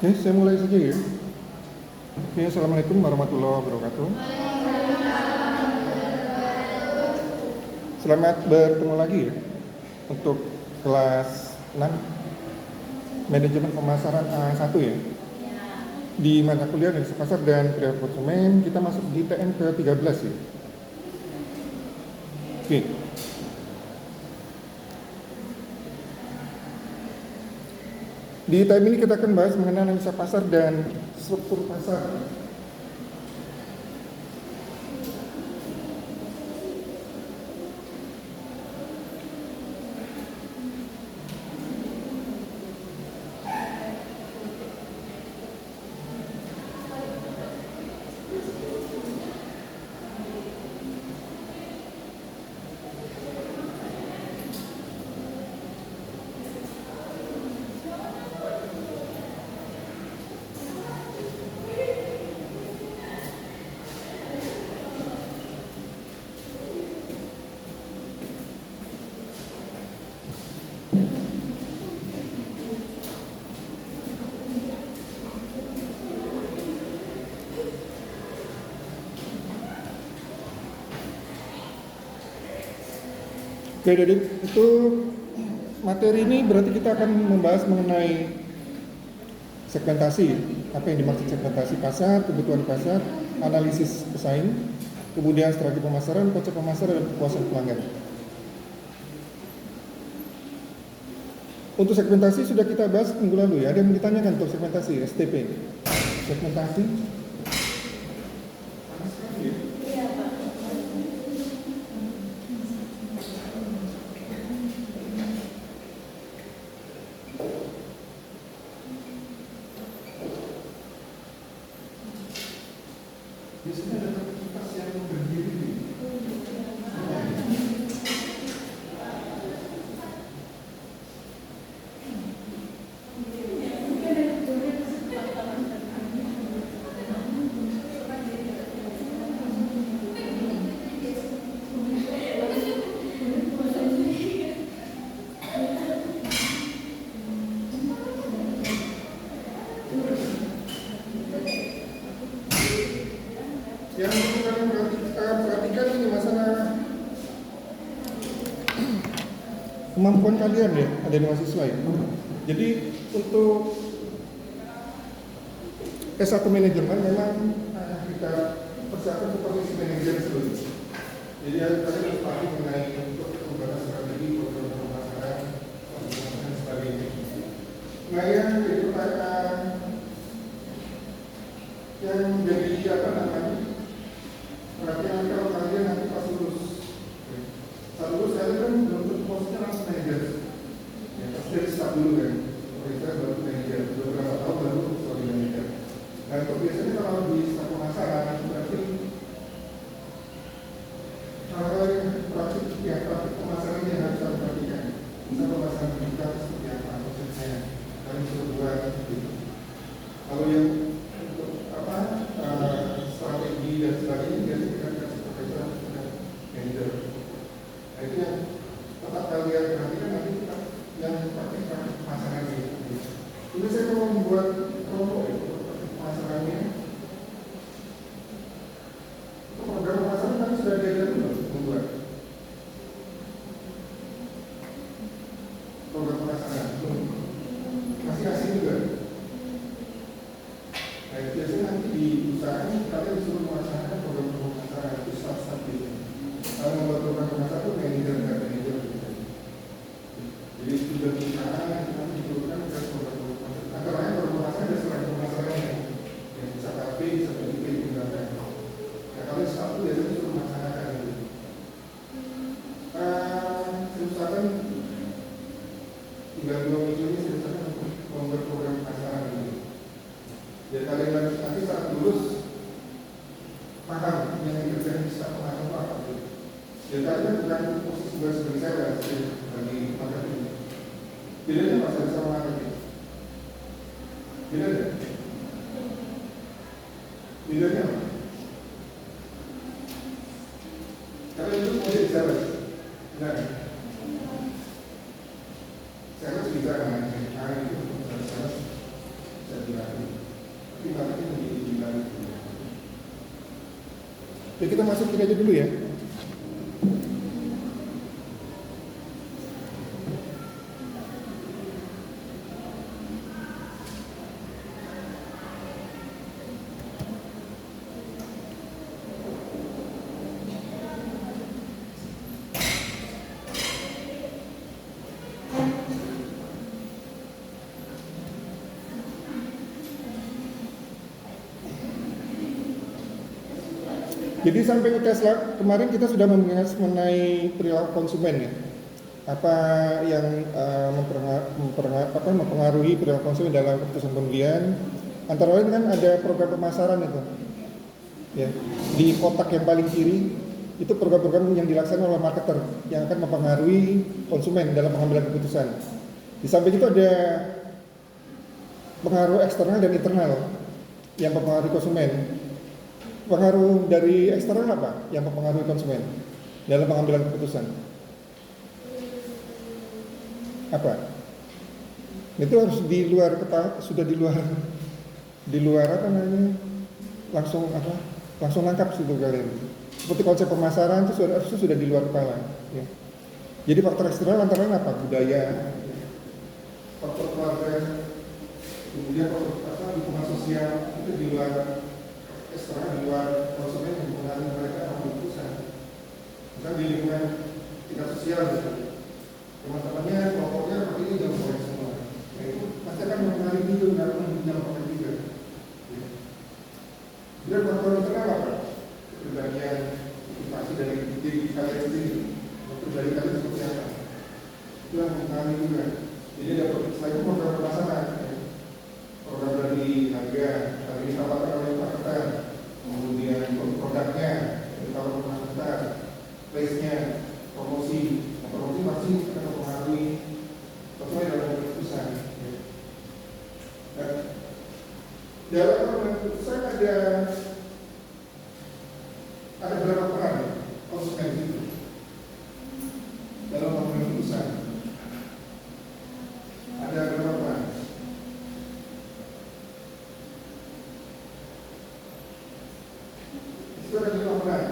Oke, saya mulai saja ya. Oke, Assalamualaikum warahmatullahi wabarakatuh. Selamat bertemu lagi ya untuk kelas 6 Manajemen Pemasaran A1 ya. Di mata kuliah Analisa Pasar dan Perilaku Konsumen, kita masuk di TM ke-13 ya. Oke. Di TM ini kita akan bahas mengenai analisa pasar dan struktur pasar. Oke, jadi itu materi ini berarti kita akan membahas mengenai segmentasi, apa yang dimaksud segmentasi pasar, kebutuhan pasar, analisis pesaing, kemudian strategi pemasaran, konsep pemasaran, dan kepuasan pelanggan. Untuk segmentasi sudah kita bahas minggu lalu ya, ada yang ditanyakan untuk segmentasi, STP. Segmentasi. Biasanya ada aktivitas yang berdiri. Yang perlu kalian perhatikan ini masalah kemampuan kalian ya, ada di mahasiswa ya. Jadi untuk S1 manajemen memang kita persiapkan untuk posisi manajer dulu. Jadi kalian harus paham mengenai untuk pembuatan strategi, program pemasaran, dan sebagainya. Nah yang jadi pertanyaan yang menjadi apa namanya? Perhatian kalau kalian nanti pas lulus, saat lulus kalian kan belum tentu posisinya langsung manajer. Ya pasti dari start dulu kan, kita baru manajer, beberapa tahun baru sebagai manajer. Dan biasanya kalau di start pemasaran berarti hal-hal yang praktik pemasaran yang harus kita perhatikan. Misal pemasaran kita seperti apa, prosesnya, kalian sudah buat gitu. Kalau yang untuk apa strategi dan sebagainya biasanya kita kasih profesor dan manager. Nah itu yang tetap kalian perhatikan nanti kita yang praktik pemasarannya. Ini saya mau membuat kelompok untuk pemasarannya. Untuk program pemasaran kan sudah diajar dulu membuat program pemasaran. Masih juga. Nah, biasanya nanti diusahakan kalian disuruh melaksanakan program pemasaran itu start itu. Kalau membuat program pemasaran itu manajer dan manajer. Jadi tujuan usaha kita diturunkan ke program pemasaran. Antara lain program pemasaran ada strategi pemasarannya. Yang bisa KP, bisa PDP, tinggalkan. Nah, kalau start itu biasanya disuruh melaksanakan itu. Saya usahakan 3 minggu ini saya usahakan untuk membuat program pemasaran ini. Jadi kalian nanti saat lulus paham yang dikerjakan di staf pemasaran itu apa itu. Jadi kalian bukan posisi sebagai saya bagi marketing. Bedanya apa saya sama marketing? Bedanya? Bedanya apa? Karena itu mau jadi sales. Benar. Sales bisa kan? Itu sales. dilatih. Tapi marketnya menjadi dilatih. Oke, kita masukin aja dulu ya. Jadi sampai Tesla kemarin kita sudah membahas mengenai perilaku konsumen ya. Apa yang mempengaruhi perilaku konsumen dalam keputusan pembelian? Antara lain kan ada program pemasaran itu. Ya, di kotak yang paling kiri itu program-program yang dilaksanakan oleh marketer yang akan mempengaruhi konsumen dalam pengambilan keputusan. Di samping itu ada pengaruh eksternal dan internal yang mempengaruhi konsumen. Pengaruh dari eksternal apa yang mempengaruhi konsumen dalam pengambilan keputusan? Apa? Itu harus di luar sudah di luar apa namanya? Langsung nangkap situ kalian. Seperti konsep pemasaran itu sudah di luar kepala. Ya. Jadi faktor eksternal antara lain apa? Budaya, faktor keluarga, kemudian faktor lingkungan sosial itu di luar eksternal, di luar konsumen yang mempengaruhi mereka mengambil keputusan. Misalnya di lingkungan tingkat sosial gitu. Teman-temannya kelompoknya seperti ini jangan boleh semua. Nah itu pasti akan mempengaruhi itu dalam menjalankan juga. Dan faktor internal apa? Kepribadian, motivasi dari diri kalian sendiri, pribadi kalian seperti apa? Itu yang mempengaruhi juga. Jadi ada selain itu program pemasaran, program dari harga, dari ditawarkan oleh marketer, kemudian produknya ditawarkan oleh marketer, place-nya, promosi pasti akan mempengaruhi sesuai dalam keputusan. Dalam pengambilan keputusan ada berapa peran konsumen itu dalam pengambilan keputusan? Ada berapa peran? Itu ada berapa peran?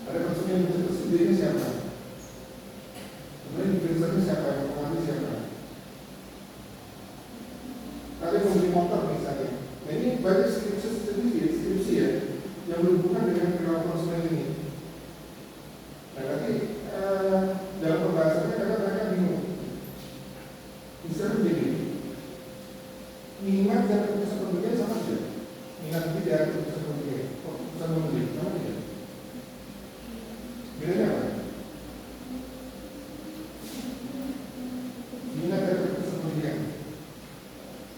Ada konsumen itu sendiri siapa? Kemudian investornya siapa? Yang mempengaruhi siapa? Ada pembeli motor misalnya. Nah ini banyak skripsi ya yang berhubungan dengan perilaku konsumen ini. Nah nanti dalam pembahasannya kadang mereka bingung. Misalnya begini, minat dan keputusan pembelian sama saja. Minat tidak keputusan pembelian, keputusan pembeli sama tidak. Bedanya apa? Minat dan keputusan pembelian.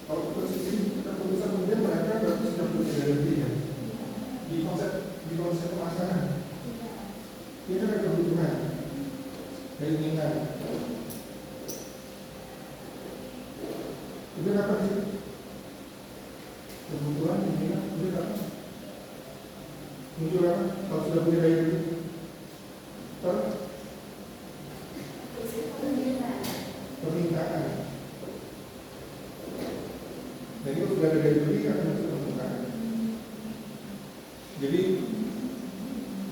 Kalau keputusan pembelian mereka berarti sudah punya dirinya. Di konsep pemasaran ini ada kebutuhan keinginan itu apa sih kebutuhan keinginan itu apa muncul apa kalau sudah punya daya beli permintaan dan itu sudah ada daya beli akan muncul permintaan. Jadi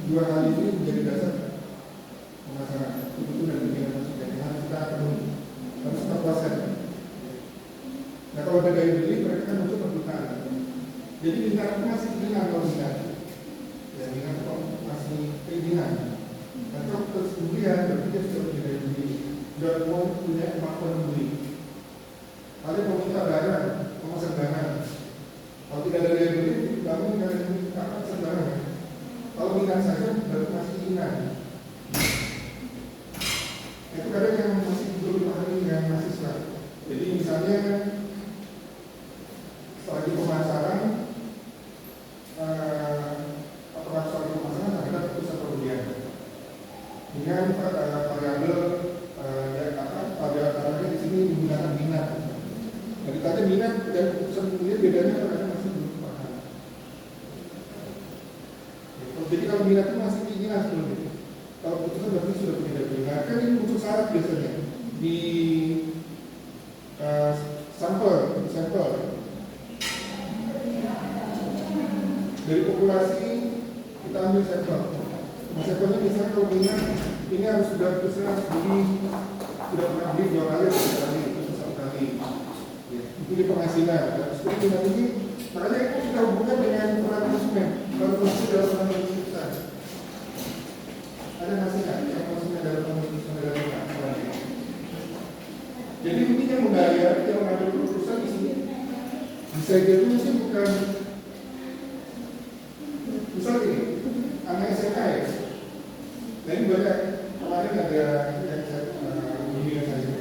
dua hal ini menjadi dasar pemasaran kebutuhan dan keinginan konsumen yang harus kita penuhi, harus kita puaskan. Nah kalau ada daya beli mereka kan muncul permintaan. Jadi minat itu masih keinginan kalau minat, ya minat itu masih keinginan. Nah kalau terus kemudian berarti dia sudah punya daya beli, sudah mau punya kemampuan membeli. Kalian mau minta barang, memesan barang. Kalau tidak ada daya beli, bangun kalian akan sembarangan. Kalau minat saja berarti masih keinginan. Itu kadang yang masih belum dipahami dengan mahasiswa. Jadi misalnya strategi pemasaran atau strategi pemasaran adalah keputusan pembelian dengan variabel variabel di sini menggunakan minat. Jadi tadi minat dan keputusan pembelian bedanya kadang masih belum paham. Jadi kalau minat itu masih keinginan sebelum itu. Kalau keputusan berarti sudah punya daya beli. Nah kan ini muncul syarat biasanya di sampel kalkulasi kita ambil sampel. Sampelnya misalnya kalau minat ini harus sudah beli, sudah pernah beli 2 kali atau 3 kali, itu 1 kali. Ya, itu di penghasilan. Seperti minat ini, makanya itu kita hubungkan dengan peran konsumen. Kalau konsumen dalam pengambilan keputusan, ada hasilnya yang konsumen dalam pengambilan keputusan dalam pengambilan. Jadi ini yang membayar, yang mengambil keputusan di sini. Bisa jadi sih bukan, misal ini, anak SMA ya. Nah ini banyak, kemarin ada yang saya bimbingan saya.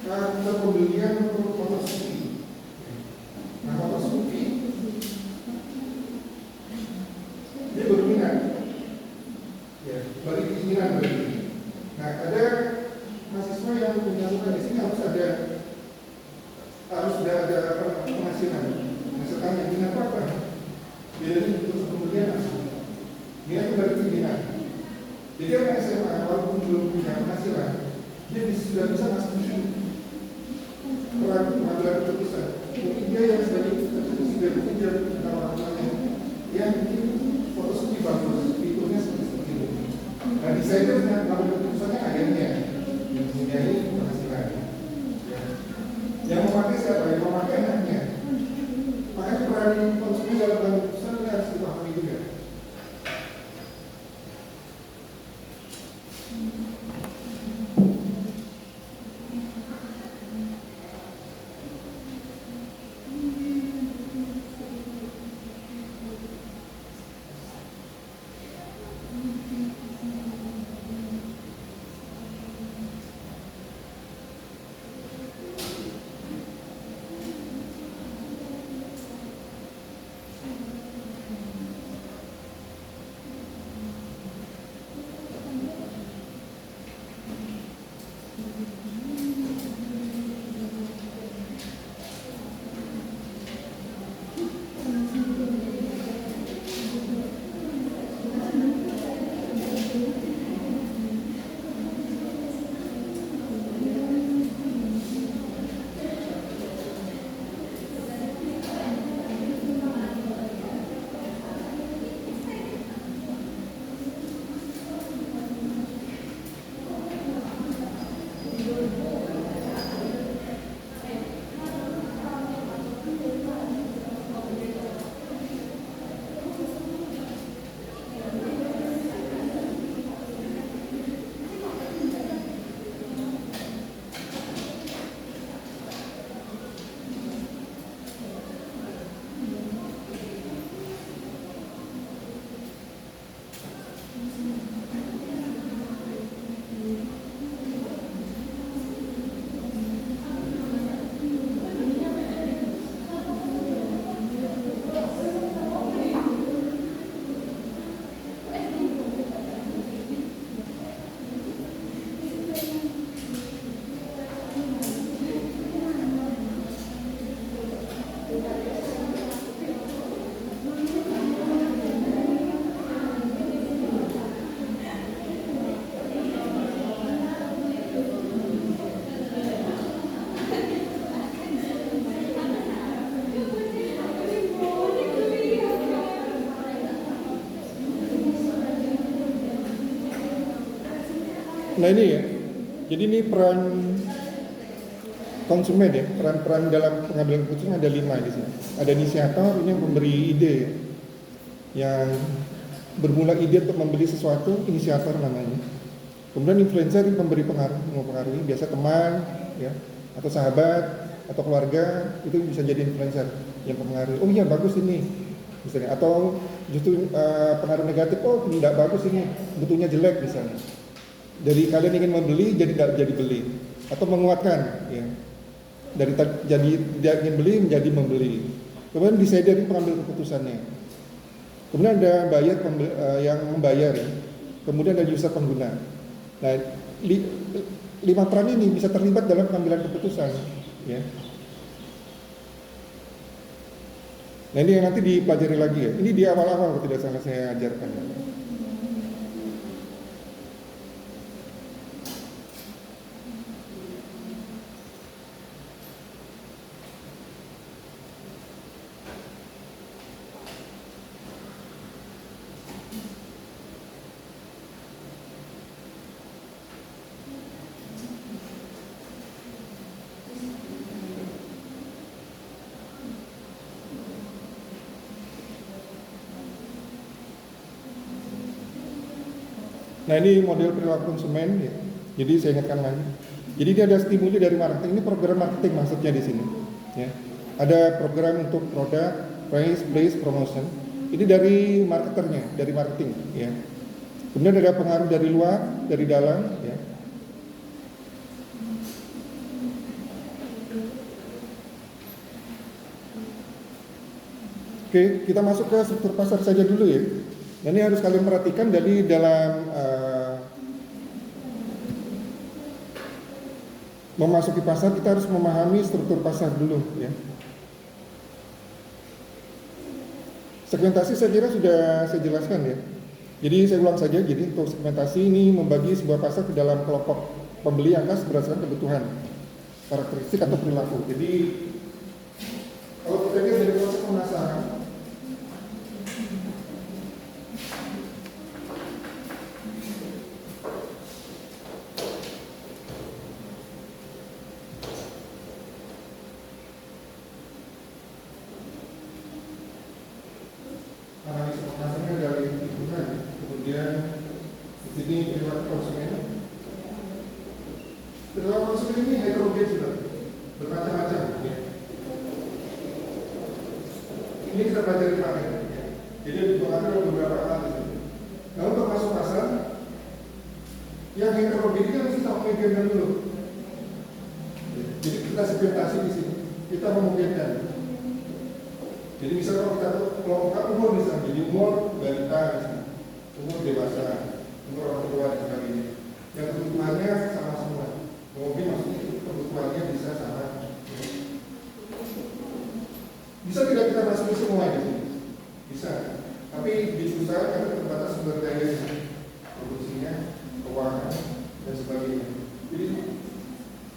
Untuk pembelian motor Suzuki. Nah motor Suzuki, dia berminat, ya, bagi keinginan bagi. Nah ada mahasiswa yang menyatukan di sini harus ada penghasilan. Nah sekarang minat apa? Jadi untuk kemudian dia itu dari pimpinan. Jadi orang SMA walaupun belum punya penghasilan, dia sudah bisa masuk di peran pengambilan keputusan. Mungkin dia yang sebagai institusi dari kerja tentang orang tuanya yang mungkin foto studi bagus, fiturnya seperti itu. Nah desainernya mengambil keputusannya akhirnya yang mempunyai penghasilan. Ya. Yang memakai siapa? Yang memakai anaknya. Makanya peran konsumen dalam pengambilan keputusan ini harus dipahami juga. Nah ini ya, jadi ini peran konsumen ya, peran-peran dalam pengambilan keputusan ada 5 di sini. Ada inisiator, ini yang memberi ide, yang bermula ide untuk membeli sesuatu, inisiator namanya. Kemudian influencer yang memberi pengaruh, mempengaruhi, biasa teman, ya, atau sahabat, atau keluarga, itu bisa jadi influencer yang mempengaruhi. Oh iya bagus ini, misalnya. Atau justru pengaruh negatif, oh tidak bagus ini, butuhnya jelek misalnya. Dari kalian ingin membeli jadi tidak jadi beli, atau menguatkan, ya. Dari jadi tidak ingin beli menjadi membeli. Kemudian decider pengambil keputusannya. Kemudian ada buyer yang membayar, ya. Kemudian ada user pengguna. Nah, 5 peran ini bisa terlibat dalam pengambilan keputusan, ya. Nah ini yang nanti dipelajari lagi ya. Ini di awal-awal kalau tidak salah saya ajarkan. Ya. Nah ini model perilaku konsumen ya. Jadi saya ingatkan lagi. Jadi dia ada stimuli dari marketing. Ini program marketing maksudnya di sini. Ya. Ada program untuk produk, price, place, promotion. Ini dari marketernya, dari marketing. Ya. Kemudian ada pengaruh dari luar, dari dalam. Ya. Oke, kita masuk ke struktur pasar saja dulu ya. Nah, ini harus kalian perhatikan dari dalam memasuki pasar kita harus memahami struktur pasar dulu ya. Segmentasi saya kira sudah saya jelaskan ya. Jadi saya ulang saja. Jadi untuk segmentasi ini membagi sebuah pasar ke dalam kelompok pembeli yang khas berdasarkan kebutuhan, karakteristik atau perilaku. Jadi kalau kita lihat dari konsep pemasaran, analisis pemasarannya dari lingkungan, kemudian di sini perilaku konsumen. Perilaku konsumen ini heterogen sudah, bermacam-macam. Ya. Ini kita pelajari kemarin. Ya. Jadi dipengaruhi oleh beberapa hal. Nah untuk masuk pasar, yang heterogen ini kan kita memungkinkan dulu. Ya. Jadi kita segmentasi di sini, kita memungkinkan. Jadi misalnya kalau kita kelompok umur misalnya, jadi umur balita, umur dewasa, umur orang tua dan sebagainya. Yang kebutuhannya sama semua. Mungkin maksudnya kebutuhannya bisa sama. Bisa tidak kita masuki semua di sini? Bisa. Tapi diusahakan karena terbatas sumber daya produksinya, keuangan dan sebagainya. Jadi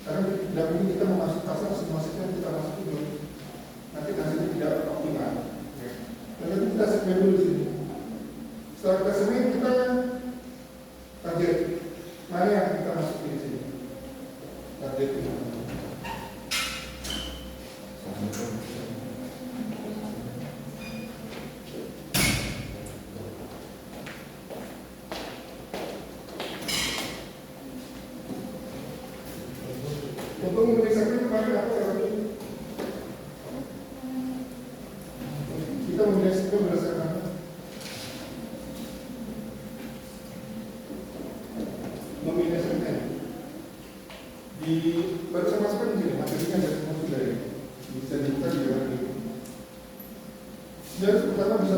karena tidak mungkin kita memasuki pasar semua kita masuki dulu. Nanti hasilnya tidak optimal. Ya. Dan nanti kita segmen dulu di sini. Setelah kita segmen, kita target mana yang kita masuki di sini. Target ini. Untuk memilih segmen kemarin apa caranya? Kita memilih segmen berdasarkan memilih segmen. Di baru saya masukkan di sini materinya ada semua sudah ya. Bisa dibuka di dalam ini. Dan pertama bisa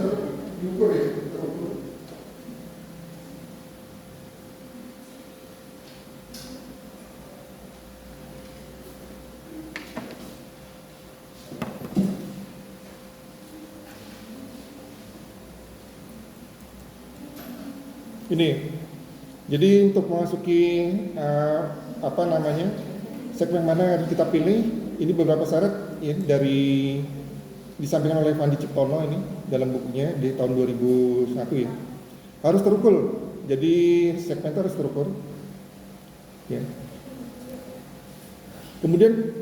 diukur ya, terukur. Ini, jadi untuk memasuki segmen mana yang harus kita pilih, ini beberapa syarat ya, dari disampaikan oleh Fandi Ciptono ini dalam bukunya di tahun 2001 ya. Harus terukur, jadi segmen itu harus terukur. Ya. Kemudian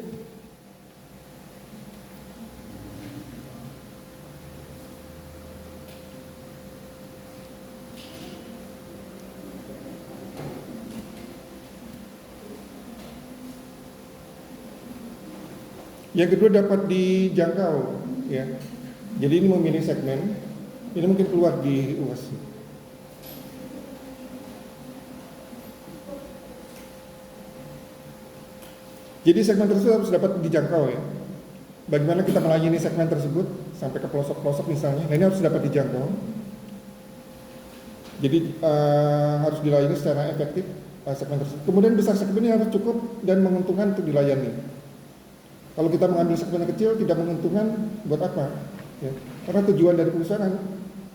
yang kedua dapat dijangkau, ya. Jadi ini memilih segmen, ini mungkin keluar di UAS. Jadi segmen tersebut harus dapat dijangkau ya. Bagaimana kita melayani segmen tersebut sampai ke pelosok-pelosok misalnya, nah ini harus dapat dijangkau. Jadi harus dilayani secara efektif segmen tersebut. Kemudian besar segmennya harus cukup dan menguntungkan untuk dilayani. Kalau kita mengambil segmen kecil tidak menguntungkan, buat apa? Ya. Karena tujuan dari perusahaan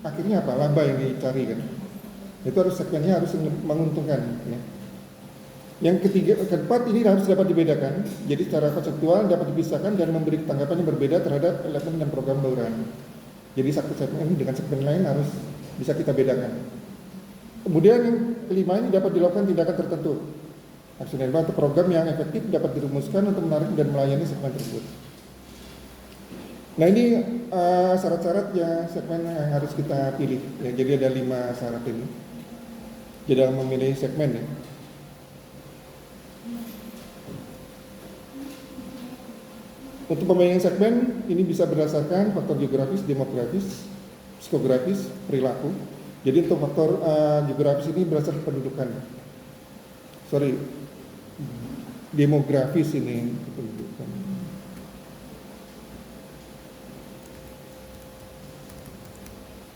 akhirnya apa? Laba yang dicari kan. Itu harus segmennya harus menguntungkan. Ya. Yang ketiga, keempat ini harus dapat dibedakan. Jadi secara konseptual dapat dipisahkan dan memberi tanggapan yang berbeda terhadap elemen dan program bauran. Jadi satu segmen dengan segmen lain harus bisa kita bedakan. Kemudian yang kelima ini dapat dilakukan tindakan tertentu. Aksi atau program yang efektif dapat dirumuskan untuk menarik dan melayani segmen tersebut. Nah ini syarat-syarat yang segmen yang harus kita pilih. Ya, jadi ada 5 syarat ini. Jadi dalam memilih segmen ya. Untuk pemilihan segmen ini bisa berdasarkan faktor geografis, demografis, psikografis, perilaku. Jadi untuk faktor geografis ini berdasarkan pendudukan. Demografis ini